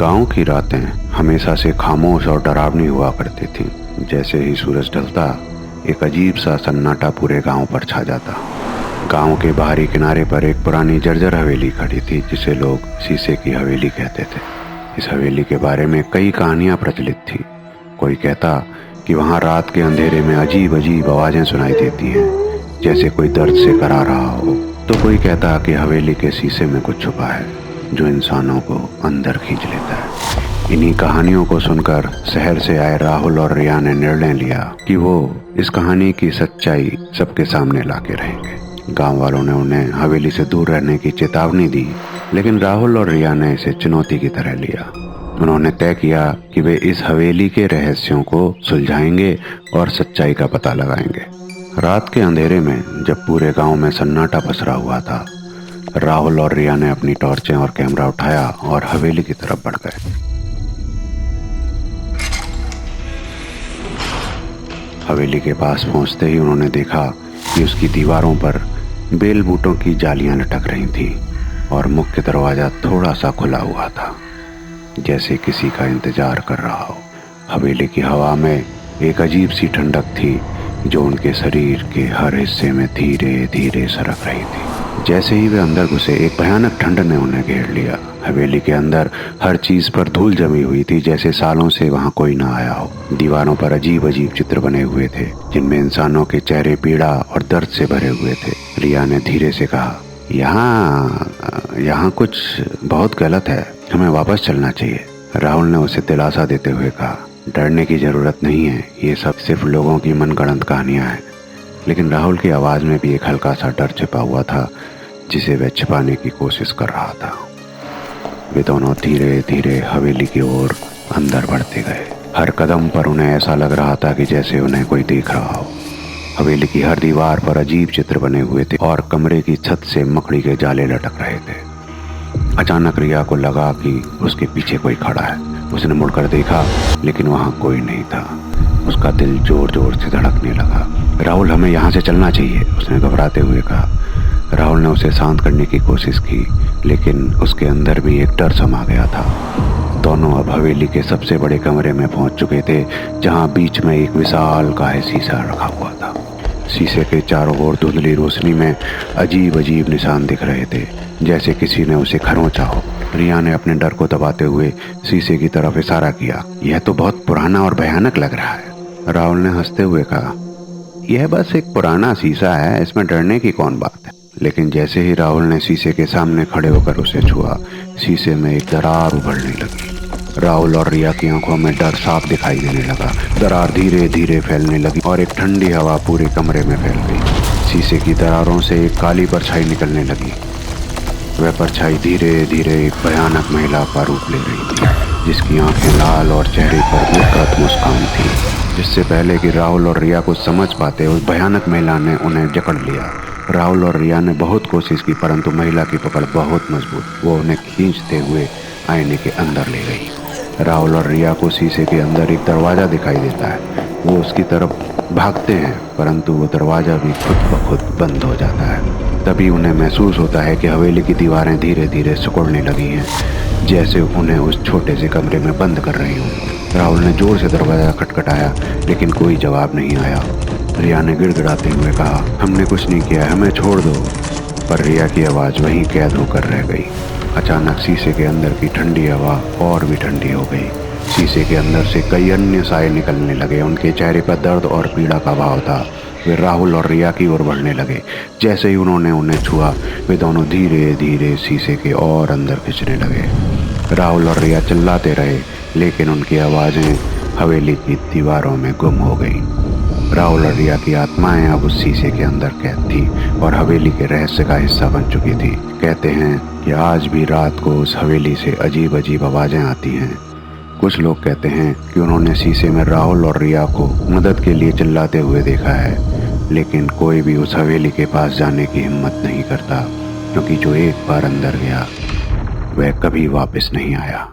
गांव की रातें हमेशा से खामोश और डरावनी हुआ करती थीं। जैसे ही सूरज ढलता एक अजीब सा सन्नाटा पूरे गांव पर छा जाता। गांव के बाहरी किनारे पर एक पुरानी जर्जर हवेली खड़ी थी जिसे लोग शीशे की हवेली कहते थे। इस हवेली के बारे में कई कहानियां प्रचलित थी। कोई कहता कि वहां रात के अंधेरे में अजीब अजीब आवाजें सुनाई देती हैं, जैसे कोई दर्द से करा रहा हो। तो कोई कहता कि हवेली के शीशे में कुछ छुपा है जो इंसानों को अंदर खींच लेता है। इन्हीं कहानियों को सुनकर शहर से आए राहुल और रिया ने निर्णय लिया कि वो इस कहानी की सच्चाई सबके सामने लाके रहेंगे। गांव वालों ने उन्हें हवेली से दूर रहने की चेतावनी दी, लेकिन राहुल और रिया ने इसे चुनौती की तरह लिया। उन्होंने तय किया कि वे इस हवेली के रहस्यों को सुलझाएंगे और सच्चाई का पता लगाएंगे। रात के अंधेरे में जब पूरे गांव में सन्नाटा पसरा हुआ था, राहुल और रिया ने अपनी टॉर्चें और कैमरा उठाया और हवेली की तरफ बढ़ गए। हवेली के पास पहुंचते ही उन्होंने देखा कि उसकी दीवारों पर बेल बूटों की जालियां लटक रही थीं और मुख्य दरवाजा थोड़ा सा खुला हुआ था, जैसे किसी का इंतजार कर रहा हो। हवेली की हवा में एक अजीब सी ठंडक थी जो उनके शरीर के हर हिस्से में धीरे धीरे सरक रही थी। जैसे ही वे अंदर घुसे, एक भयानक ठंड ने उन्हें घेर लिया। हवेली के अंदर हर चीज पर धूल जमी हुई थी, जैसे सालों से वहां कोई ना आया हो। दीवारों पर अजीब अजीब चित्र बने हुए थे जिनमें इंसानों के चेहरे पीड़ा और दर्द से भरे हुए थे। रिया ने धीरे से कहा, यहाँ कुछ बहुत गलत है, हमें वापस चलना चाहिए। राहुल ने उसे दिलासा देते हुए कहा, डरने की जरूरत नहीं है, ये सब सिर्फ लोगों की मनगढ़ंत कहानियां हैं। लेकिन राहुल की आवाज में भी एक हल्का सा डर छिपा हुआ था जिसे वह छिपाने की कोशिश कर रहा था। वे दोनों धीरे धीरे हवेली की ओर अंदर बढ़ते गए। हर कदम पर उन्हें ऐसा लग रहा था कि जैसे उन्हें कोई देख रहा हो। हवेली की हर दीवार पर अजीब चित्र बने हुए थे और कमरे की छत से मकड़ी के जाले लटक रहे थे। अचानक रिया को लगा कि उसके पीछे कोई खड़ा है। उसने मुड़कर देखा, लेकिन वहां कोई नहीं था। उसका दिल जोर जोर से धड़कने लगा। राहुल, हमें यहाँ से चलना चाहिए, उसने घबराते हुए कहा। राहुल ने उसे शांत करने की कोशिश की, लेकिन उसके अंदर भी एक डर समा गया था। दोनों अब हवेली के सबसे बड़े कमरे में पहुंच चुके थे, जहां बीच में एक विशालकाय शीशा रखा हुआ था। शीशे के चारों ओर धुंधली रोशनी में अजीब अजीब निशान दिख रहे थे, जैसे किसी ने उसे खरोंचा हो। रिया ने अपने डर को दबाते हुए शीशे की तरफ इशारा किया। यह तो बहुत पुराना और भयानक लग रहा है। राहुल ने हंसते हुए कहा, यह बस एक पुराना शीशा है, इसमें डरने की कौन बात है। लेकिन जैसे ही राहुल ने शीशे के सामने खड़े होकर उसे छुआ, शीशे में एक दरार उभरने लगी। राहुल और रिया की आंखों में डर साफ दिखाई देने लगा। दरार धीरे धीरे फैलने लगी और एक ठंडी हवा पूरे कमरे में फैल गई। शीशे की दरारों से एक काली परछाई निकलने लगी। वह परछाई धीरे धीरे एक भयानक महिला का रूप ले रही थी, जिसकी आंखें लाल और चेहरे पर विकृत मुस्कान थी। जिससे पहले कि राहुल और रिया को समझ पाते, उस भयानक महिला ने उन्हें जकड़ लिया। राहुल और रिया ने बहुत कोशिश की, परंतु महिला की पकड़ बहुत मजबूत। वो उन्हें खींचते हुए आईने के अंदर ले गई। राहुल और रिया को शीशे के अंदर एक दरवाजा दिखाई देता है। वो उसकी तरफ भागते हैं, परंतु वो दरवाजा भी खुद ब खुद बंद हो जाता है। तभी उन्हें महसूस होता है कि हवेली की दीवारें धीरे धीरे सिकुड़ने लगी हैं, जैसे उन्हें उस छोटे से कमरे में बंद कर रही हूँ। राहुल ने जोर से दरवाजा खटखटाया, लेकिन कोई जवाब नहीं आया। रिया ने गिड़गिड़ाते हुए कहा, हमने कुछ नहीं किया, हमें छोड़ दो। पर रिया की आवाज़ वहीं कैद होकर रह गई। अचानक शीशे के अंदर की ठंडी हवा और भी ठंडी हो गई। शीशे के अंदर से कई अन्य साए निकलने लगे। उनके चेहरे पर दर्द और पीड़ा का भाव था। वे राहुल और रिया की ओर बढ़ने लगे। जैसे ही उन्होंने उन्हें छुआ, वे दोनों धीरे धीरे शीशे के और अंदर खिंचने लगे। राहुल और रिया चिल्लाते रहे, लेकिन उनकी आवाज़ें हवेली की दीवारों में गुम हो गई। राहुल और रिया की आत्माएं अब उस शीशे के अंदर कैद थी और हवेली के रहस्य का हिस्सा बन चुकी थी। कहते हैं कि आज भी रात को उस हवेली से अजीब अजीब आवाज़ें आती हैं। कुछ लोग कहते हैं कि उन्होंने शीशे में राहुल और रिया को मदद के लिए चिल्लाते हुए देखा है, लेकिन कोई भी उस हवेली के पास जाने की हिम्मत नहीं करता, क्योंकि जो एक बार अंदर गया वह कभी वापस नहीं आया।